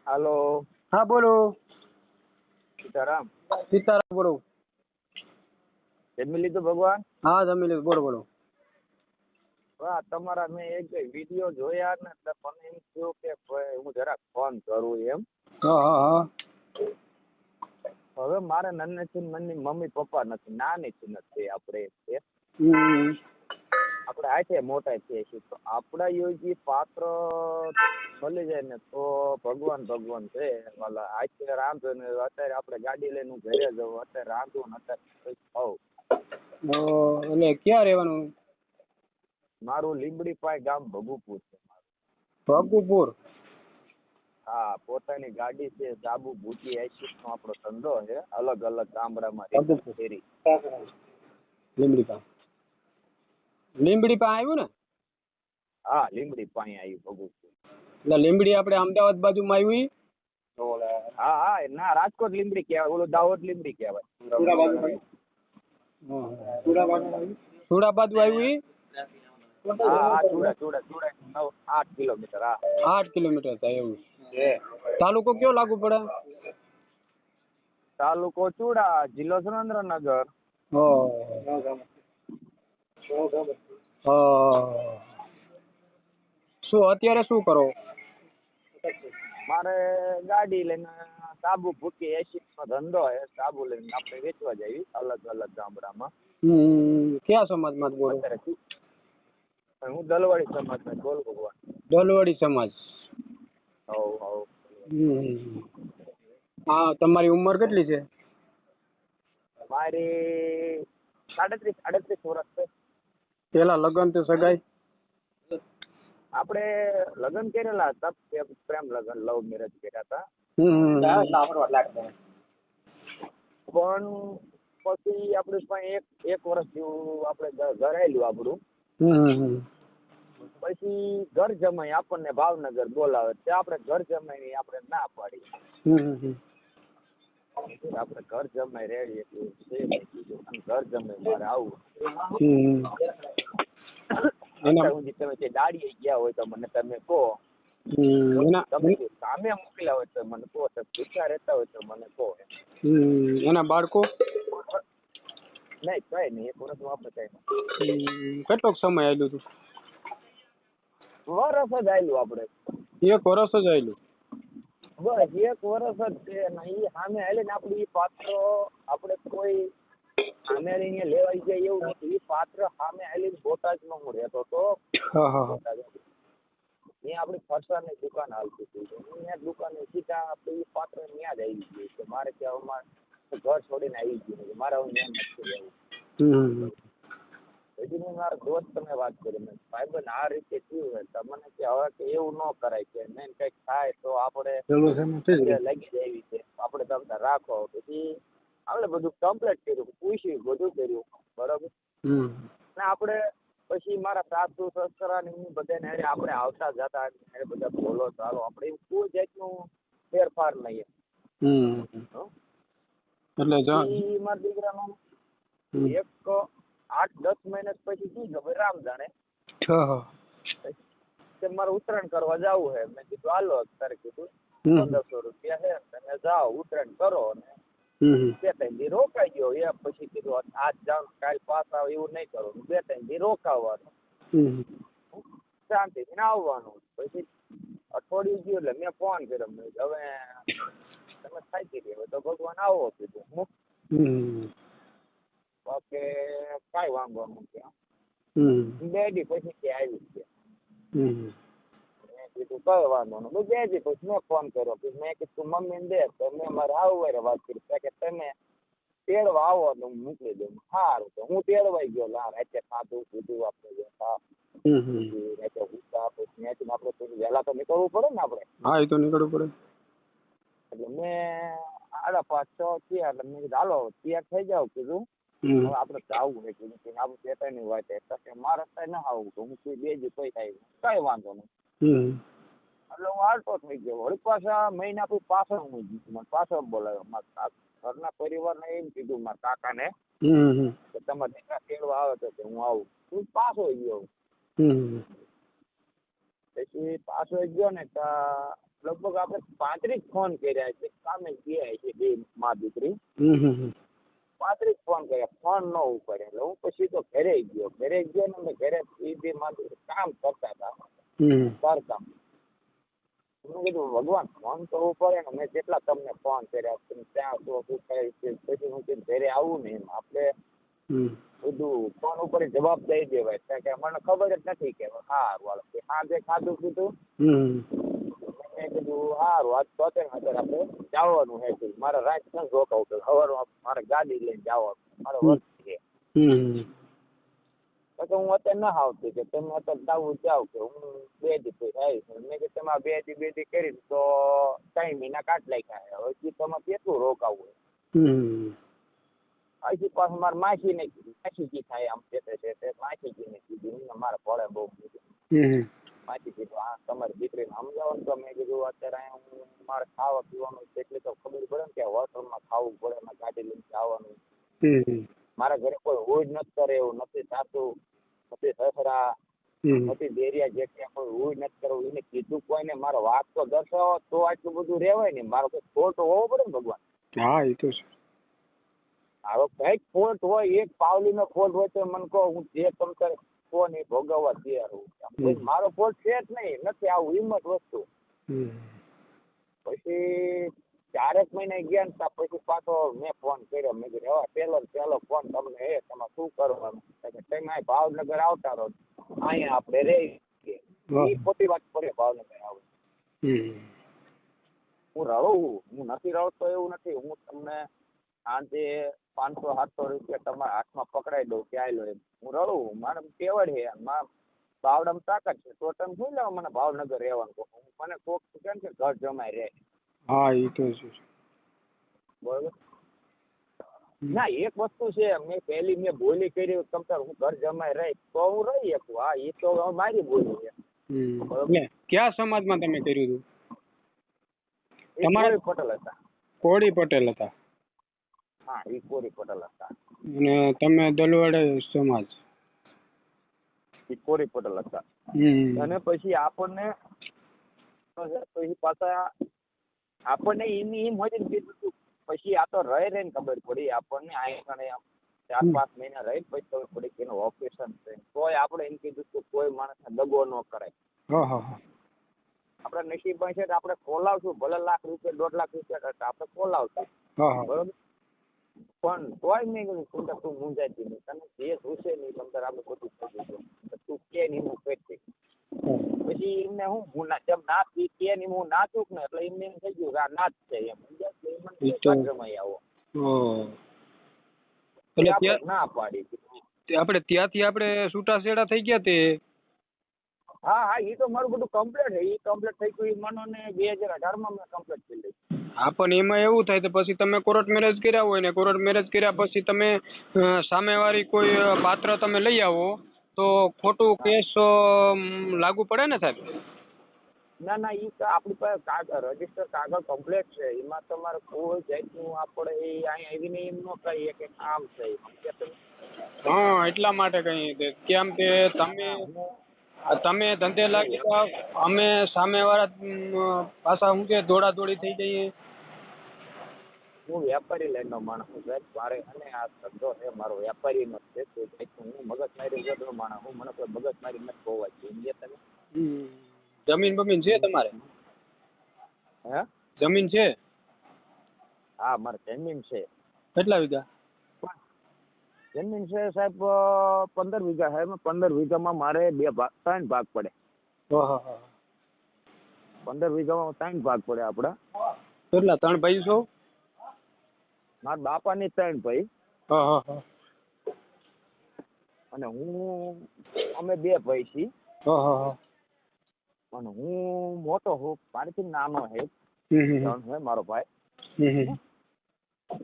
હાલો. હા બોલો. સીતારામ. સીતારામ બોલો. જમી લીધું ભગવાન? હા જમી લીધું. બોલો. વાહ, તમારા મેં એક વિડીયો જોયા ને એટલે મને એમ થયું કે ભાઈ હું જરાક ફોન કરું એમ. હા હા હા. હવે મારે નાનેથી મનની મમ્મી પપ્પા નથી, નાનીથી નથી. આપણે હાથે મોટા થઈએ છીએ તો આપણા યોગી પાત્ર મળી જાય ને તો ભગવાન ભગવાન છે. વાલા આજે રાંધો ને અત્યારે આપણે ગાડી લઈને ઘરે જવું, અત્યારે રાંધવું ને અત્યારે ખાવું. એટલે ક્યાં રહેવાનું? મારું લીંબડી પાય ગામ ભગુપુર છે. ભગુપુર. હા, પોતાની ગાડી છે. સાબુ ભૂકી આઈસ્ક્રીમ નો આપણો ધંધો છે. અલગ અલગ ગામડામાં ફેરી. લીંબડી પાસે આવ્યું ને? હા, લીંબડી પાસે આવ્યું ભગુપુર. એટલે લીંબડી આપણે અમદાવાદ બાજુમાં આવ્યું? હા હા, ના રાજકોટ લીંબડી કહેવાય, ઓલો દાહોદ લીંબડી કહેવાય. સુડા બાજુ આવ્યું? હા હા, ચૂડા 8 કિલોમીટર. હા 8 કિલોમીટર થાય એવું. તાલુકો કયો લાગુ પડે? તાલુકો ચૂડા, જિલ્લો સુરેન્દ્રનગર. શું અત્યારે શું કરો? મારે ગાડી લઈને સાબુ ભૂકી એસી નો ધંધો છે. સાબુ લઈને આપણે વેચવા જઈએ અલગ અલગ ગામડામાં. ક્યાં સમાજમાં બોલો? અત્યારે હું દલવાડી સમાજમાં બોલ ભગવાન. દલવાડી સમાજ. હા, તમારી ઉંમર કેટલી છે? મારી 37 વર્ષ છે. પેલા લગ્ન તો સગાઈ? આપણે લગ્ન કરેલા હતા, પ્રેમ લગ્ન, લવ મેરેજ કર્યા હતા. પણ પછી આપણે એક વર્ષ જેવું આપણે ઘરેલું આપણું. પછી ઘર જમાઈ આપણને ભાવનગર બોલાવે તે આપણે ઘર જમાઈ આપણે ના પાડી. આપણે ઘર જમાઈ રેડી એટલું છે નહીં, ઘર જમાઈ મારે આવું. તમે જે દાડીએ ગયા હોય તો મને તમે કહો. તમે સામે મોકલ્યા હોય તો મને કહો. ભૂખ્યા રહેતા હોય તો મને કહો. એના બાળકો? નહીં, કઈ નહીં. એક વર્ષ આપણે કઈ નહીં. કેટલોક સમય આવેલું હતું? વરસ જ આવેલું આપણે. 1 વર્ષ જ આવેલું? બસ 1 વર્ષ જ છે. એ સામે હાલે ને આપણું એ પાત્ર આપણે કોઈ સામે અહીંયા લેવાઈ જાય એવું નથી. એ પાત્ર સામે હાલીને બોટાદમાં હું રહેતો હતો. ત્યાં આપણી ફરસાણની દુકાન હાલતી હતી. ત્યાં દુકાને સીધા આપણે એ પાત્ર ત્યાં જ આવી ગયું કે મારે ત્યાં ઘર છોડીને આવી ગયું. મારે હું ત્યાં નથી રહેવું. હજી મેં મારા દોસ્તને વાત કરી, મેં ભાઈબંધ આ રીતે થયું હોય તો મને કે હવે કે એવું ન કરાય કે નહીં કંઈક થાય તો આપણે લાગી જાય એવી છે, આપણે તમે રાખો. પછી આપણે બધું કમ્પ્લીટ કર્યું, પૂછ્યું, બધું કર્યું બરાબર. ને આપણે પછી મારા સાસુ સસરા ને બધાને આપણે આવતા જતા બધા બોલો ચાલો, આપણે કોઈ જાતનું ફેરફાર નહીં. એટલે મારા દીકરાનું 8-10 મહિના પછી શું ખબર રામ જાણે કે મારે ઉત્તરાયણ કરવા જવું છે. મેં કીધું હાલો, અત્યારે કીધું 1500 રૂપિયા છે, તમે જાઓ ઉત્તરાયણ કરો ને 2-3 દી રોકાઈ ગયો. એ પછી કીધું આજ જાવ કાલ પાસ આવ એવું નહીં કરું, 2-3 દી રોકાવાનું, શાંતિથી આવવાનું. પછી અઠવાડિયું ગયું એટલે મેં ફોન કર્યો, હવે તમે થાકી ગયા હોય તો ભગવાન આવો કીધું. ઓકે, કાંઈ વાંધો નથી. 2 દી પછી ત્યાં આવી ગયા. મેં કીધું કઈ વાંધો નહીં. 2 દી પછી મેં ફોન કર્યો, મેં કીધું મમ્મીને દે. તો મેં મારે આવું વાત કરી કે તમે તેડવા આવો તો હું મોકલી દઉં. સારું, તો હું તેડવાઈ ગયો. રાતે ખાધું પીધું આપણે આપણે વહેલા તો નીકળવું પડે ને આપણે. હા, એ તો નીકળવું પડે. એટલે મેં 5:30-6 થયા એટલે મેં કીધું હાલો તૈયાર થઈ જાવ કીધું. હવે આપણે જવું છે કીધું, આપણે પેટાની વાત એટલે મારે કઈ ના આવું તો હું 2 દી પછી આવી, કઈ વાંધો નહીં. એટલે હું હાલતો થઈ ગયો. વળી પાછા મહિના પછી પાછળ હું મને પાછળ બોલાવ્યો. મારા ઘરના પરિવારને એમ કીધું મારા કાકાને કે તમારે દીકરા તેડવા આવે તો હું આવું. હું પાછો ગયો. પછી પાછો ગયો ને ત્યાં લગભગ આપણે 35 ફોન કર્યા છે, કામે ગયા છે બે મા દીકરી. 35 ફોન કર્યા, ફોન ન ઉપાડે. એટલે હું પછી તો ઘરે ગયો ને મેં ઘરે એ બે મા દીકરી કામ કરતા હતા કામ. મેં કીધું ભગવાન ફોન તો ઉપાડે ને, મેં જેટલા તમને ફોન કર્યા તમે ત્યાં તો શું કરે છે. પછી હું કીધું ઘરે આવું ને એમ આપણે બધું ફોન ઉપર જવાબ દઈ દેવાય. કારણ કે મને ખબર જ નથી કે સારું હાલો સાંજે ખાધું પીધું. મેં કીધું સારું આજ તો અત્યારે આપણે જવાનું છે. મારે રાત ન રોકાવું પડે, સવારમાં મારે ગાડી લઈને જવાનું મારે વર્ક છે. પછી હું અત્યારે ના આવતી કે તમે અત્યારે જવું જાવ કે હું 2 દી આવીશ. મેં કે તમે 2 દી કરીને તો 3 મહિના કાઢ નાખ્યા. હવે તમે કેટલું રોકાવું હજી પાછું મારા માસીજી થાય આમ છે માસીજીને કીધું મારા ભળે બહુ કીધું. માસી કીધું હા તમારી દીકરીને સમજાવો ને. તો મેં કીધું અત્યારે અહીંયા હું મારે ખાવા પીવાનું એટલી તો ખબર પડે ને કે હોટલમાં ખાવું પડે, એમાં ગાડી લઈને જવાનું. મારા ઘરે કોઈ હોય જ નથી કરે એવું, નથી સાસુ નથી સસરા નથી દેરિયા જેઠિયા, કોઈ હોય નથી કરવું. એને કીધું કોઈને મારો વાક તો દર્શાવો તો આટલું બધું રહેવાય ને. મારો કોઈ ખોટ હોવો પડે ને ભગવાન. હા એ તો છે. હવે કઈક ફોલ્ટ હોય, એક પાવલીનો ફોલ્ટ હોય તો મને કહો, હું જે તમ તારે કોણ એ ભોગવવા તૈયાર હું. મારો ફોલ્ટ છે જ નહીં, નથી આવું હિંમત વસ્તુ. પછી 4 મહિના ગયા ને પછી પાછો મેં ફોન કર્યો. મેં કીધું હવે પહેલો ફોન તમને તમારે શું કરવાનું. તમે ભાવનગર આવતા રહો, અહીંયા આપણે રહી એ ખોટી વાત પડે. ભાવનગર આવું હું રડું, હું નથી રડતો એવું નથી. હું તમને સાંજે 500-700 રૂપિયા તમારા હાથમાં પકડાઈ દઉં કે આયલો એમ. હું રડું, મારે કેવડ છે, બાવડામાં તાકાત છે તો તમે શું લેવા મને ભાવનગર રહેવાનું કહો. મને કોક કેમ કે ઘર જમાઈ રહે. હા એ તો છે બરોબર. ના એક વસ્તુ છે, મેં બોલી કરી તમતાર હું ઘર જમાઈ રહી તો હું રહી શકું. હા એ તો મારી બોલી છે. એટલે કયા સમાજમાં તમે કર્યું હતું? તમારે પટેલ હતા. કોળી પટેલ હતા? હા એ કોળી પટેલ હતા. અને તમે દલવાડે સમાજ? એ કોળી પટેલ હતા. અને પછી આપણને પાછા આપણને એમ હોય ને કીધું. પછી આ તો રહે ને ખબર પડી આપણને. આ 4-5 મહિના રહી પછી ખબર પડી કે એનું ઓપરેશન છે. તોય આપણે એમ કીધું કે કોઈ માણસને દગો ન કરાય. આપણે નસીબ છે આપણે ખોલાવશું, ભલે ₹1,00,000 ₹1.5 લાખ આપણે ખોલાવશું. બરોબર. પણ તોય મેં કીધું તું મૂંઝાતી નહીં, તને જે જોશે નહીં તમને આપણે બધું થઈ જશે. તું કે નહીં હું કઈ. પછી એમને હું જેમ નાચ કે નહીં હું નાચુક ને એટલે એમને એમ થઈ ગયું કે આ નાચ છે એમ. જમાઈ આવો ના પાડી આપણે ત્યાંથી આપણે છૂટાછેડા થઈ ગયા તે. હા એ તો મારું બધું કમ્પ્લીટ છે. એ કમ્પ્લીટ થઈ ગયું. માનો ને 2018માં મેં કમ્પ્લીટ કરી લીધું. હા પણ એમાં એવું થાય તો પછી તમે કોર્ટ મેરેજ કર્યા હોય ને, કોર્ટ મેરેજ કર્યા પછી તમે સામેવાળી કોઈ પાત્ર તમે લઈ આવો તો ખોટું કેસ લાગુ પડે ને સાહેબ? ના એ આપણી પાસે રજીસ્ટર કાગળ કમ્પ્લીટ છે. એમાં તમારે કોઈ જાતનું આપણે અહીંયા આવીને એમ ન કહીએ કે આમ છે. હા એટલા માટે કહીએ કેમ કે તમે ધંધે લાગી જાવ, અમે સામેવાળા પાછા શું કે દોડાદોડી થઈ જઈએ. હું વેપારી લાઈનનો માણસ છું સાહેબ. મારે અને આ ધંધો છે મારો વેપારીનો જ છે. હું મગજમારી વગરનો માણસ હું. મને કોઈ મગજમારી નથી હોવા જોઈએ. તમે જમીન બમીન છે તમારે? હે જમીન છે? હા મારે જમીન છે. કેટલા વીઘા જમીન છે સાહેબ? 15 વીઘા છે. 15 વીઘામાં મારે 3 ભાગ પડે. 15 વીઘામાં 3 ભાગ પડે આપડા. કેટલા 3 ભાઈ છો? મારા બાપાની 3 ભાઈ. અને અમે 2 ભાઈ છીએ. અને હું મોટો છું. મારીથી નાનો છે. છે મારો ભાઈ.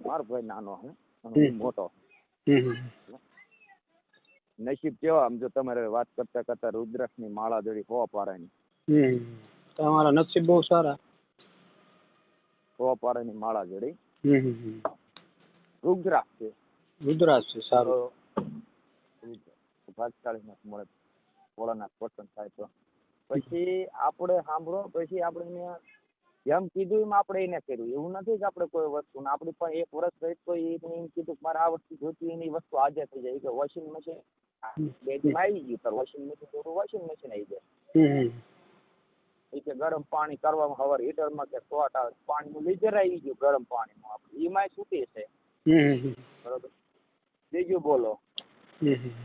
મારો ભાઈ નાનો છે અને હું મોટો. નસીબ કેવા આમ જો તમારે વાત કરતા કરતા રુદ્રાક્ષની માળા જડી 100 પારાની. તમારા નસીબ બહુ સારા. 100 પારાની માળા જડી. રુદ્રાક્ષ છે. રુદ્રાક્ષ છે સારું. ભાગશાળી મળે ભોળાનાથ પસંદ થાય તો. પછી આપણે સાંભળો, પછી આપણે એને જેમ કીધું એમ આપણે એને કર્યું. એવું નથી કે આપણે કોઈ વસ્તુ આપણી પાસે 1 વર્ષ રહી તો એને એમ કીધું કે મારે આ વસ્તુ જોઈતી, એની વસ્તુ આજે થઈ જાય. કે વોશિંગ મશીન બેગમાં આવી ગયું, તો વોશિંગ મશીન આવી જાય. એ કે ગરમ પાણી કરવામાં સવારે હીટરમાં કે શોર્ટ આવે, પાણીનું લીઝર આવી ગયું ગરમ પાણીનું, આપણે એમાંય છૂટી છે. બરોબર. બીજું બોલો,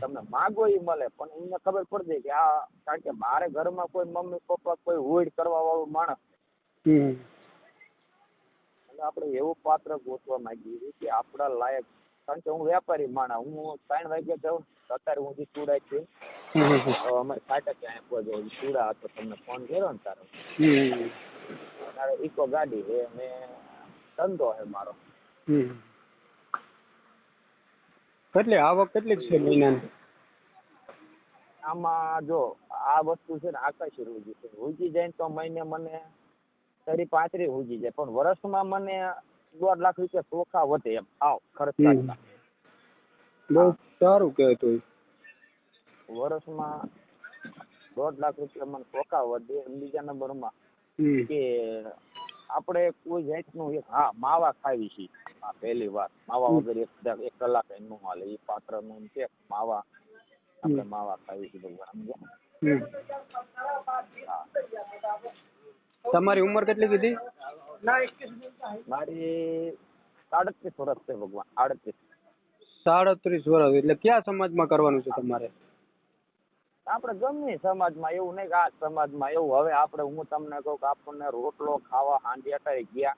તમને માગો એ મળે, પણ એમને ખબર પડી જાય કે આ, કારણ કે મારે ઘરમાં કોઈ મમ્મી પપ્પા કોઈ હોઈડ કરવા વાળું માણસ, એટલે આપણે એવું પાત્ર ગોતવા માંગીએ છીએ કે આપણા લાયક. કારણ કે હું વેપારી માણસ, હું 3 વાગે જાઉં, અત્યારે હું જે ચૂડા છું અમારે ફાટક પહોંચે ચૂડા હતો, તમને ફોન કર્યો ને તારે ઇકો ગાડી છે અને ધંધો છે મારો. કેટલી આવક કેટલી છે મહિનાની? આમાં જો આ વસ્તુ છે ને આકાશી રૂજી છે. રૂજી જાય તો મહિને મને 30-35 રૂજી જાય, પણ વર્ષમાં મને 1.5 લાખ રૂપિયા ચોખ્ખા વધે એમ આવ ખર્ચ. બહુ સારું કહેવાય. તો વર્ષમાં 1.5 લાખ રૂપિયા મને ચોખ્ખા વધે. બીજા નંબરમાં કે આપણે કોઈ જાતનું હા માવા ખાવી છીએ, હા પહેલી વાર માવા વગર 1 કલાક ન હાલે. એ પાત્રનું એમ છે માવા, આપણે માવા ખાવી છીએ ભગવાન. તમારી ઉંમર કેટલી કીધી? મારી 37 વર્ષ છે ભગવાન. 38. 37 વર્ષ. એટલે કયા સમાજમાં કરવાનું છે તમારે? આપણે ગમે સમાજમાં, એવું નહીં કે આ સમાજમાં એવું. હવે આપણે, હું તમને કહું કે આપણને રોટલો ખાવા સાંજે અત્યારે ગયા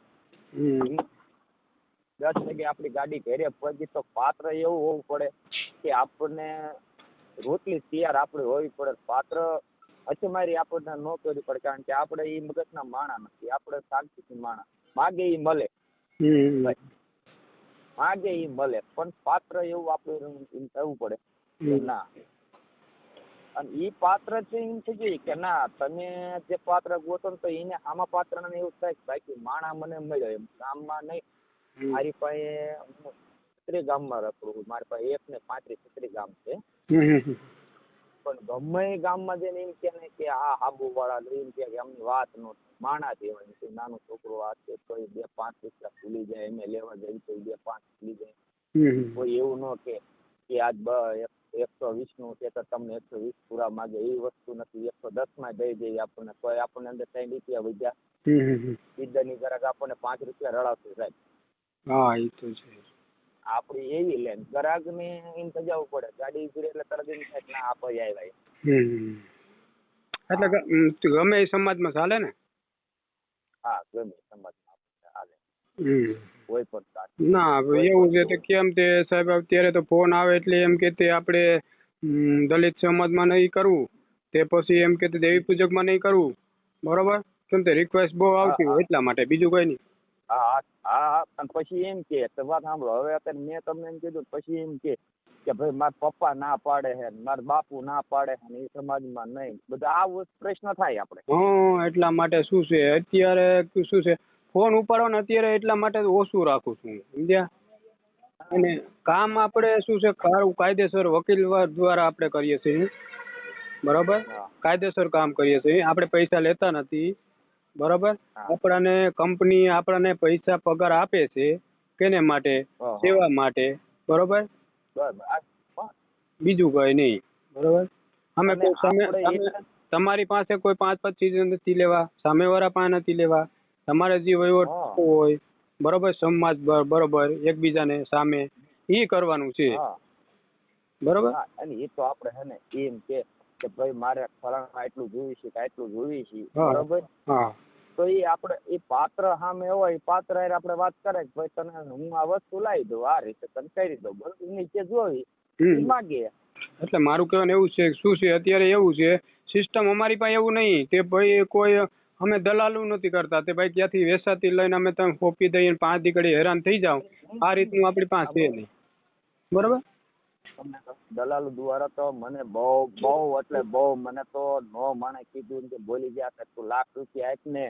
10 વાગે આપણી ગાડી ઘરે પહોંચી તો પાત્ર એવું હોવું પડે કે આપણને રોટલી તૈયાર આપણી હોવી પડે. પાત્ર અચમારી આપણને ન કરવી પડે, કારણ કે આપણે એ મગજના માણા નથી, આપણે શાંતિથી માણા. માગે એ મળે, માગે એ મળે, પણ પાત્ર એવું આપણે થવું પડે કે ના. અને એ પાત્ર છે એમ થઈ જાય કે ના, તમે જે પાત્ર ગોતો ને તો એને આમાં પાત્ર ને એવું થાય કે બાકી માણા મને મળ્યો એમ. ગામમાં નહીં, મારી પાસે 36 ગામમાં રખડું, મારી પાસે 1 ને 35-36 ગામ છે. પણ ગમે એ ગામમાં જઈને એમ કે ને કે આ હાબુ વાળા એમ કે એમની વાત નો માણા કહેવાય. કોઈ નાનો છોકરો આ છે તો 2-5 પૈસા ભૂલી જાય, એમને લેવા જાય તો 2-5 ભૂલી જાય. કોઈ એવું ન કે આજ 120 નું છે તો તમને 120 પૂરા માગે, એ વસ્તુ નથી. 110 માં દઈ દઈએ આપણને, તો આપણને અંદર 3 રૂપિયા વધ્યા. ઈદની ગ્રાહક આપણને 5 રૂપિયા રડાવતું સાહેબ. હા એ તો છે. આપડી એવી લેન ગ્રાહક ને એમ સજાવવું પડે, ગાડી ઉભી એટલે તરત એમ થાય ના આપો આવ્યા. એટલે ગમે એ સમાજમાં ચાલે ને? હા ગમે સમાજમાં ચાલે. કોઈ પણ ના એવું છે તો કેમ તે સાહેબ અત્યારે તો ફોન આવે એટલે એમ કે તે આપણે દલિત સમાજમાં નહીં કરવું, તે પછી એમ કે દેવી પૂજકમાં નહીં કરવું, બરોબર? કેમ તે રિક્વેસ્ટ બહુ આવતી હોય એટલા માટે, બીજું કઈ નહીં. હા હા હા. અને પછી એમ કે વાત સાંભળો, હવે અત્યારે મેં તમને એમ કીધું, પછી એમ કે ભાઈ મારા પપ્પા ના પાડે છે, મારા બાપુ ના પાડે છે, એ સમાજમાં નહીં. બધા આ પ્રશ્ન થાય આપણે. એટલા માટે શું છે અત્યારે શું છે, ફોન ઉપાડો ને અત્યારે એટલા માટે ઓછું રાખું છું, સમજ્યા? અને કામ આપણે શું છે કાયદેસર વકીલ દ્વારા આપણે કરીએ છીએ, બરોબર? કાયદેસર કામ કરીએ છીએ, આપણે પૈસા લેતા નથી, બરોબર? આપણને કંપની આપણને પૈસા પગાર આપે છે કેને માટે? સેવા માટે, બરોબર? બીજું કઈ નહીં, બરોબર? અમે તમારી પાસે કોઈ 5-5 ચીજ નથી લેવા, સામેવાળા પાસે નથી લેવા. તમારે જે વહીવટ હોય, બરોબર, સમાજ બરોબર એકબીજાને સામે એ કરવાનું છે, બરોબર? અને એ તો આપણે હે ને એમ કે ભાઈ મારે ફલાણા એટલું જોયું છે કે આટલું જોયું છે, બરોબર? તો એ આપણે એ પાત્ર સામે હોય, પાત્ર આપણે વાત કરે કે ભાઈ તને હું આ વસ્તુ લાવી દઉં, આ રીતે તને કરી દઉં, બરોબર? નીચે જોઈ માગે. એટલે મારું કહેવાનું એવું છે, શું છે અત્યારે એવું છે સિસ્ટમ અમારી પાસે એવું નહીં કે ભાઈ કોઈ અમે દલાલું નથી કરતા, તે ભાઈ ક્યાંથી વેસાતી લઈને અમે તમે સોંપી દઈએ 5 દીકડી હેરાન થઈ જાવ, આ રીતનું આપણી પાસે છે નહીં, બરોબર? દલાલ દ્વારા તો મને બહુ એટલે બહુ, મને તો નો માણે કીધું કે બોલી ગયા કે તું 1 લાખ રૂપિયા આપ ને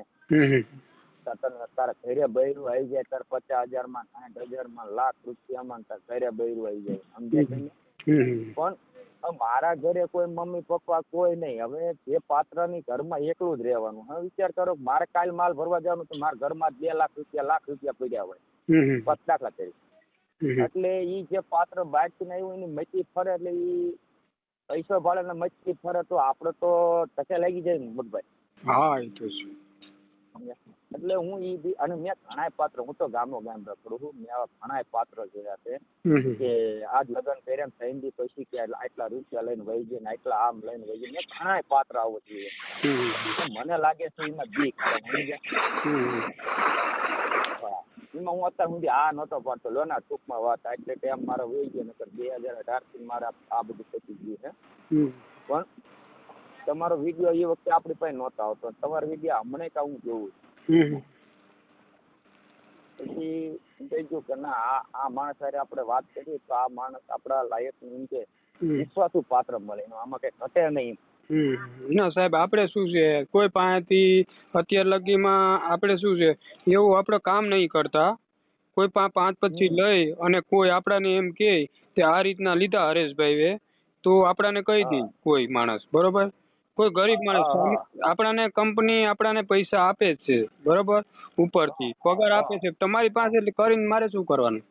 તારા ઘરે બૈરું આવી જાય, તાર 50,000 માં 60,000 માં 1 લાખ રૂપિયામાં તાર ઘરે બૈરું આવી જાય, સમજ્યા? પણ હવે મારા ઘરે કોઈ મમ્મી પપ્પા કોઈ નહીં. હવે જે પાત્રની ઘરમાં એકલું જ રહેવાનું. હવે વિચાર કરો કે મારે કાલ માલ ભરવા જવાનું તો મારા ઘરમાં 2 લાખ રૂપિયા પડ્યા હોય. બસ દાખલા તરીકે. એટલે ઈ જે પાત્ર બાકી આવ્યું એની મચી ફરે એટલે ઈ પૈસો ભાડે ને મચી ફરે તો આપણે તો ટકે લાગી જાય ને મગભાઈ. હા એ તો છે. એટલે હું ઈ બી અને મેં ઘણાય પાત્ર, હું તો ગામ રખડું છું, મેં આવા ઘણાય પાત્ર જોયા છે કે આજ લગ્ન કર્યા ને થઈને બી પછી કે આટલા રૂપિયા લઈને વહી જાય ને આટલા આમ લઈને વહી જાય. મેં ઘણાય પાત્ર આવું જોઈએ. મને લાગે છે એમાં બીક છે. એમાં હું અત્યાર સુધી આ નહોતો પાડતો. લો ના ટૂંકમાં વાત એટલે ટાઈમ મારો વહી ગયો. નકર 2018 થી મારા આ બધું પતી ગયું છે. પણ તમારો વિડીયો એ વખતે આપણી પાસે નહોતો આવતો. તમારો વિડીયો હમણાં કાં હું જોઉં. પછી કહ્યું કે ના આ માણસ સાથે આપણે વાત કરીએ તો આ માણસ આપણા લાયક એમ કે વિશ્વાસુ પાત્ર મળે. આમાં કઈ ઘટે નહીં. ના સાહેબ, આપણે શું છે કોઈ પાસેથી અત્યાર લગીમાં આપણે શું છે એવું આપણે કામ નહીં કરતા. કોઈ 5-25 લઈ અને કોઈ આપણાને એમ કે આ રીતના લીધા હરેશભાઈ તો આપણાને કહી દે કોઈ માણસ, બરોબર, કોઈ ગરીબ માણસ આપણાને કંપની આપણાને પૈસા આપે જ છે, બરોબર, ઉપરથી પગાર આપે છે તમારી પાસે, એટલે કરીને મારે શું કરવાનું?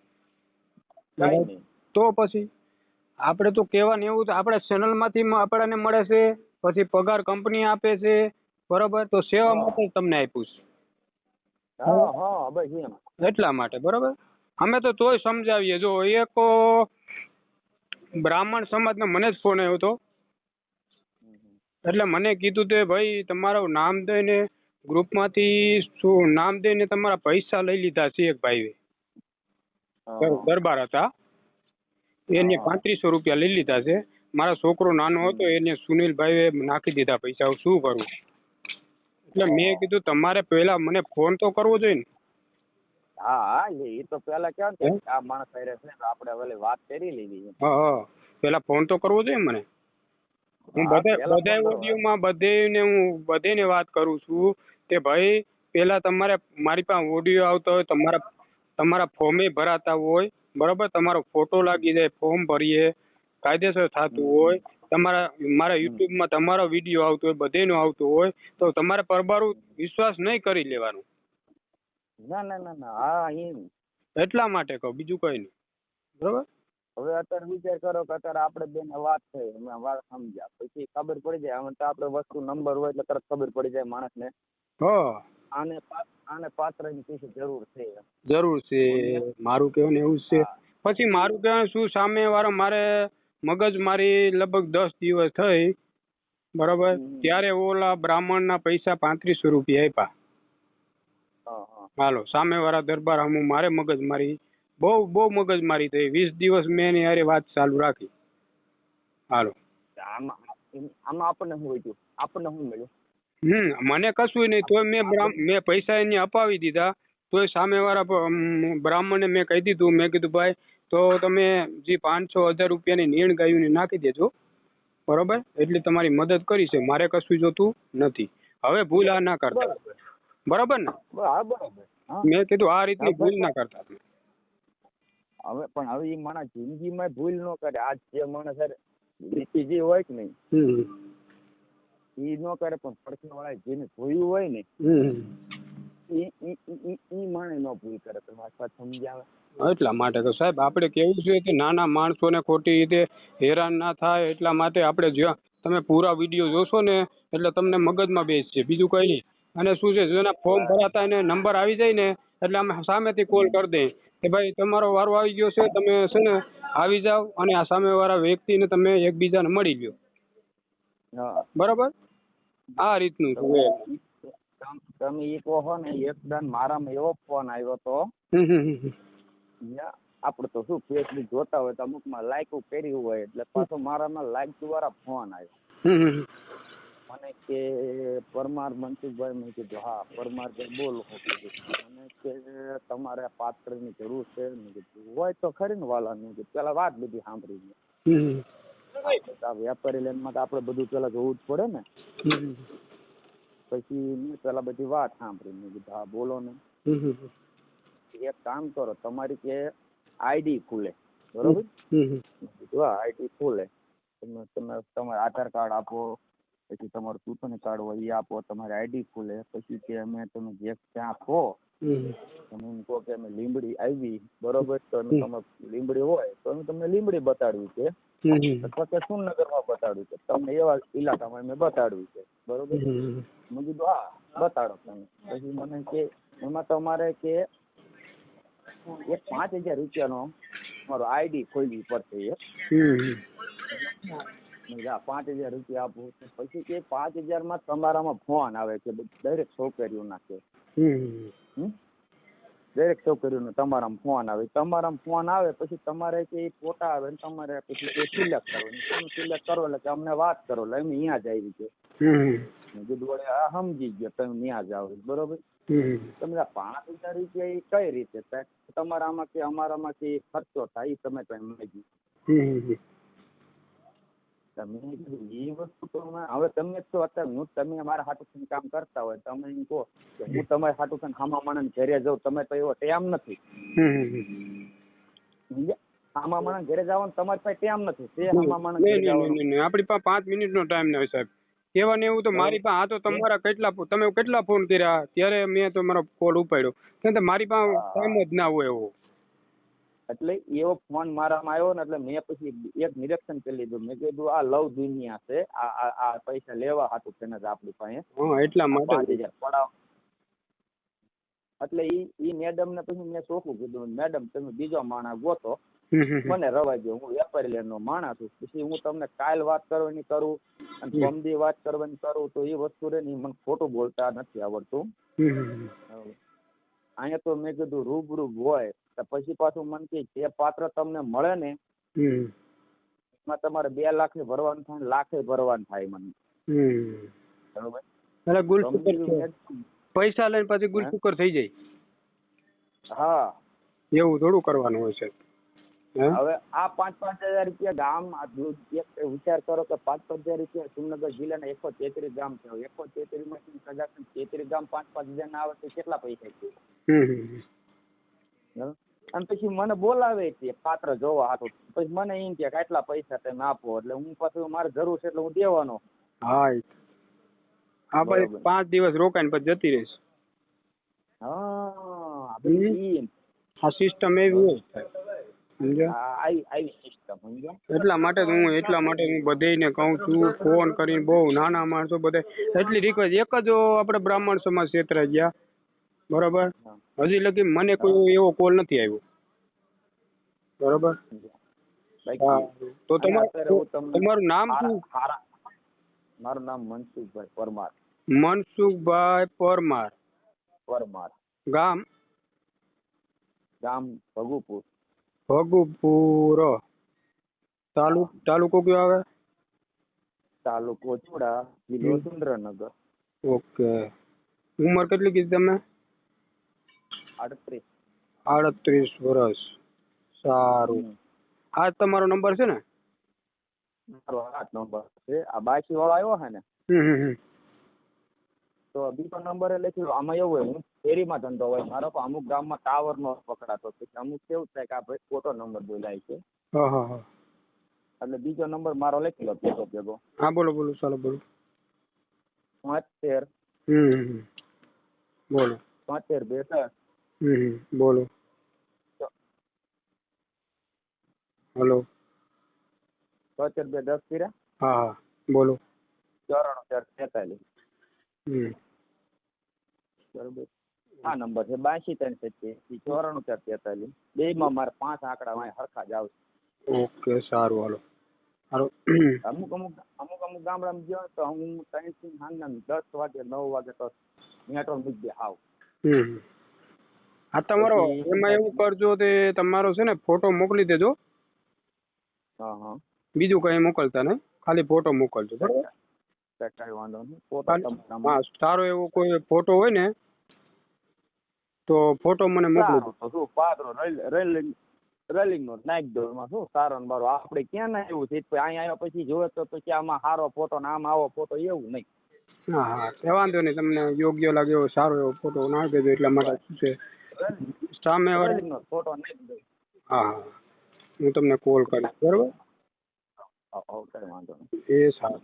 તો પછી આપણે તો કહેવાનું એવું છે, આપણા ચેનલમાંથી આપણાને મળે છે, પછી પગાર કંપની આપે છે, બરોબર, તો સેવા માટે તમને આપ્યું છે એટલા માટે, બરોબર. અમે તો તોય સમજાવીએ. જો એક બ્રાહ્મણ સમાજનો મને જ ફોન આવ્યો હતો, એટલે મને કીધું તે ભાઈ તમારું નામ દઈને ગ્રુપમાંથી શું નામ દઈને તમારા પૈસા લઈ લીધા છે. એક ભાઈએ દરબાર હતા, એને 3500 રૂપિયા લઈ લીધા છે. મારો છોકરો નાનો હતો એને સુનિલભાઈએ નાખી દીધા પૈસા. શું કરું? એટલે મેં કીધું તમારે પહેલા મને ફોન તો કરવો જોઈએ ને. હા એ તો પેલા કેમ કે આ માણસ છે આપણે હવે વાત કરી લીધી. હા પેલા ફોન તો કરવો જોઈએ મને. હું બધા ઓડિયોમાં બધેને વાત કરું છું કે ભાઈ પેલા તમારે મારી પાસે ઓડિયો આવતો હોય, તમારા ફોર્મે ભરાતા હોય, બરોબર, તમારો ફોટો લાગી જાય, ફોર્મ ભરીએ, કાયદેસર થતું હોય, મારા યુટ્યુબમાં તમારો વિડીયો આવતો હોય, બધેનો આવતો હોય, તો તમારે પરબારું વિશ્વાસ નહીં કરી લેવાનું. ના એટલા માટે કહું, બીજું કઈ નહીં, બરોબર. હવે અત્યારે વિચાર કરો કે અત્યારે આપણે બેને વાત થઈ, અમે વાત સમજ્યા, પછી ખબર પડી જાય. હવે તો આપણે વસ્તુ નંબર હોય એટલે તરત ખબર પડી જાય માણસને. આને પાત્રની પૈસા જરૂર છે. મારું કહેવાનું એવું છે. પછી મારું કહેવાનું શું, સામે વાળો મારે મગજ મારી લગભગ 10 દિવસ થઈ, બરોબર, ત્યારે ઓલા બ્રાહ્મણના પૈસા 3500 રૂપિયા આપ્યા. હાલો, સામે વાળા દરબાર હમું મારે મગજ મારી બહુ મગજ મારી થઈ. 20 દિવસ મેં એની હારે વાત ચાલુ રાખી. હાલો, આમાં આપણને શું હોય, આપણને શું મળ્યું? મને કશું નહીં. તોય મેં પૈસા એને અપાવી દીધા. તોય સામેવાળા બ્રાહ્મણને મેં કહી દીધું, મેં કીધું ભાઈ તો તમે જે 500-1000 રૂપિયાની નીણ ગાયું નાખી દેજો, બરોબર, એટલી તમારી મદદ કરી છે, મારે કશું જોતું નથી. હવે ભૂલ આ ના કરતા, બરોબર ને? મેં કીધું આ રીતની ભૂલ ના કરતા. હવે પણ હવે એ માણસ જિંદગીમાં ભૂલ ન કરે. આજ જે માણસ જે હોય કે નહીં એ ન કરે, પણ પડખે વાળા જેને જોયું હોય ને એ માણે ન ભૂલ કરે. તમારી વાત સમજાવે? એટલા માટે તો સાહેબ આપણે કેવું છે કે નાના માણસોને ખોટી રીતે હેરાન ના થાય, એટલા માટે આપણે જ્યાં તમે પૂરા વિડીયો જોશો ને એટલે તમને મગજમાં બેસશે, બીજું કઈ નહીં. અને શું છે, જેના ફોર્મ ભરાતા એને નંબર આવી જાય ને એટલે અમે સામેથી કોલ કરી દઈએ કે ભાઈ તમારો વારો આવી ગયો છે, તમે છે ને આવી જાઓ અને આ સામેવાળા વ્યક્તિને તમે એકબીજાને મળી લ્યો, બરોબર. આ રીતનું તમે એ કહો ને, એકદમ મારામાં એવો ફોન આવ્યો તો, આપણે તો શું ફેસબુક જોતા હોય તો અમુકમાં લાઈક કર્યું હોય એટલે પાછો મારામાં લાઈક દ્વારા ફોન આવ્યો. મને કે પરમાર મનસુખભાઈ. મેં કીધું હા પરમારભાઈ બોલો. મને કે તમારે પાત્રની જરૂર છે. મેં કીધું હોય તો ખરી ને વાલા. મેં કીધું પેલા વાત બધી સાંભળી વેપારી લાઈનમાં તો આપણે બધું પેલા જોવું જ પડે ને. પછી મેં પેલા બધી વાત સાંભળી. મેં કીધું હા બોલો ને. એક કામ કરો, તમારી કે આઈડી ખુલે, બરોબર? આઈડી ખુલે તમે તમારું આધાર કાર્ડ આપો, પછી તમારું ચૂંટણી કાર્ડ હોય એ આપો, તમારી આઈડી ખુલે, પછી કે અમે તમે જે ત્યાં કહો તમે એમ કહો કે અમે લીંબડી આવી, બરોબર, તો તમે લીંબડી હોય તો અમે તમને લીંબડી બતાડવી છે, અથવા કે સુરનગરમાં બતાડવું છે, તમને એવા ઇલાકામાં અમે બતાડવું છે, બરોબર. મેં કીધું હા બતાડો તમે. પછી મને કે એમાં તમારે કે એક 5,000 રૂપિયાનો મારો આઈડી ખોલવી પડશે. 5,000 રૂપિયા આપો. પછી કે 5,000 તમારામાં ફોન આવે છે, દરેક છોકરીઓના છે, દરેક છોકરીઓનો તમારામાં ફોન આવે. તમારામાં ફોન આવે પછી તમારે કે ફોટા આવે ને તમારે પછી એ સિલેક્ટ કરવાનું. તમે સિલેક્ટ કરો એટલે કે અમને વાત કરો એટલે અમે અહીંયા જ આવી છે. મેં કીધું વળે આ સમજી ગયો તમે ત્યાં જ આવો, બરોબર. તમે 5,000 રૂપિયા એ કઈ રીતે થાય? તમારામાં કે અમારામાં કે ખર્ચો થાય એ તમે કઈ માગી. તમે કીધું એ વસ્તુ તો હવે તમે તો અત્યારે તમે અમારા હાટું કામ કરતા હોય તમે એમ કહો કે હું તમારે હાટું થઈને હામા માણસ ઘરે જાઉં, તમે તો એવો ટેમ નથી. હામા માણસ ઘરે જવાનું તમારી પાસે ટેમ નથી. તે હામા માણસ ઘરે જવાનું આપણી પાસે 5 મિનિટનો ટાઈમ ન હોય સાહેબ. કેવા ને એવું તો મારી પાસે આ તો તમારા તમે કેટલા ફોન કર્યા ત્યારે મેં તમારો કોલ ઉપાડ્યો, કેમ કે મારી પાસે ટાઈમ જ ના હોય એવો. એટલે એવો ફોન મારામાં આવ્યો ને એટલે મેં પછી એક નિરીક્ષણ કરી લીધું. મેં કીધું આ લવ દુનિયા છે, આ પૈસા લેવા હાટું છે ને આપણી પાસે એટલા માટે 5,000 પડાવ. એટલે ઈ મેડમ ને પછી મેં ચોખ્ખું કીધું, મેડમ તમે બીજો માણસ ગોતો, મને રવા દો, હું વેપારી લેનનો માણસ છું. પછી હું તમને કાલ વાત કરવાની કરું અને સમજી વાત કરવાની કરું તો એ વસ્તુ રે ને મને ખોટું બોલતા નથી આવડતું. અહીંયા તો મેં કીધું રૂબરૂ હોય તો પછી પાછું મને કે જે પાત્ર તમને મળે ને એમાં તમારે 2 લાખ ભરવાનું થાય, લાખે ભરવાનું થાય મને, બરોબર. પૈસા લઈને પછી ગુલસુકર થઈ જાય. હા એવું થોડું કરવાનું હોય છે. હવે આ 5,000 રૂપિયા ગામ વિચાર કરો કે 5,000 રૂપિયા સુરનગર જિલ્લાના 133 ગામ છે. 133 માંથી કદાચ 33 ગામ 5,000 ના આવે તો કેટલા પૈસા છે? અને પછી મને બોલાવે છે પાત્ર જોવા હાટું. પછી મને એમ કે આટલા પૈસા તમે આપો એટલે હું પાછું મારે જરૂર છે એટલે હું દેવાનો. હા આ પછી 5 દિવસ રોકાઈને પછી જતી રહીશ. આ સિસ્ટમ એવી હોય આવી સિસ્ટમ સમજો. એટલા માટે હું બધાને કહું છું, ફોન કરીને બહુ નાના માણસો બધા એટલી રિક્વેસ્ટ. એક જ આપણે બ્રાહ્મણ સમાજ ક્ષેત્રે ગયા, બરોબર, હજી લગી મને કોઈ એવો કોલ નથી આવ્યો, બરોબર. તો તમારું નામ શું? મારું નામ મનસુખભાઈ પરમાર. મનસુખભાઈ પરમાર. ગામ ભગુપુર. ભગુપુર. તાલુકો કયો આવે? તાલુકો ચોડા, જિલ્લો સુરેન્દ્રનગર. ઓકે. ઉંમર કેટલી કીધી તમે? 38 વર્ષ. સારું. આ તમારો નંબર છે ને? મારો આ નંબર છે. આ 82 વાળો આવ્યો છે ને, તો બીજો નંબર લખ્યો. આમાં એવું હોય હું ફેરીમાં ધંધો હોય મારો, પણ અમુક ગામમાં ટાવર નો પકડાતો, અમુક કેવું થાય કે આ ભાઈ ખોટો નંબર બોલાય છે. એટલે બીજો નંબર મારો લખી લો ભેગો. હા બોલો ચાલો બોલો. 73 બોલો. 72 બોલો. હેલો. 72 10 કર્યા. હા બોલો. 94 43. બરોબર. આ નંબર છે 82 387 94 43. બેમાં મારે 5 આંકડા હરખા જ આવશે. ઓકે સારું હાલો. અમુક ગામડામાં ગયો તો હું 3 થી 10 વાગે 9 વાગે તો નેટવર્ક મૂકી દે આવ. હા તમારો એમાં એવું કરજો તે તમારો છે ને ફોટો મોકલી દેજો. બીજું કઈ મોકલતા નહીં, ખાલી ફોટો મોકલજો, બરાબર? કઈ વાંધો નહીં. ફોટો હા સારો એવો કોઈ ફોટો હોય ને તો ફોટો મને મોકલી દો. શું પાત્રો રેલિંગ નો નાખી દો. એમાં શું સારો ને બારો આપણે ક્યાં ના એવું છે. અહીંયા આવ્યા પછી જોવે તો પછી આમાં સારો ફોટો ને આમ આવો ફોટો એવું નહીં. હા વાંધો નહીં, તમને યોગ્ય લાગે એવો સારો એવો ફોટો નાખી દેજો. એટલા માટે શું છે સામે ફોટો નાખી દો. હા હું તમને કોલ કરીશ, બરાબર? હવ કાંઈ વાંધો નહીં. એ સારું.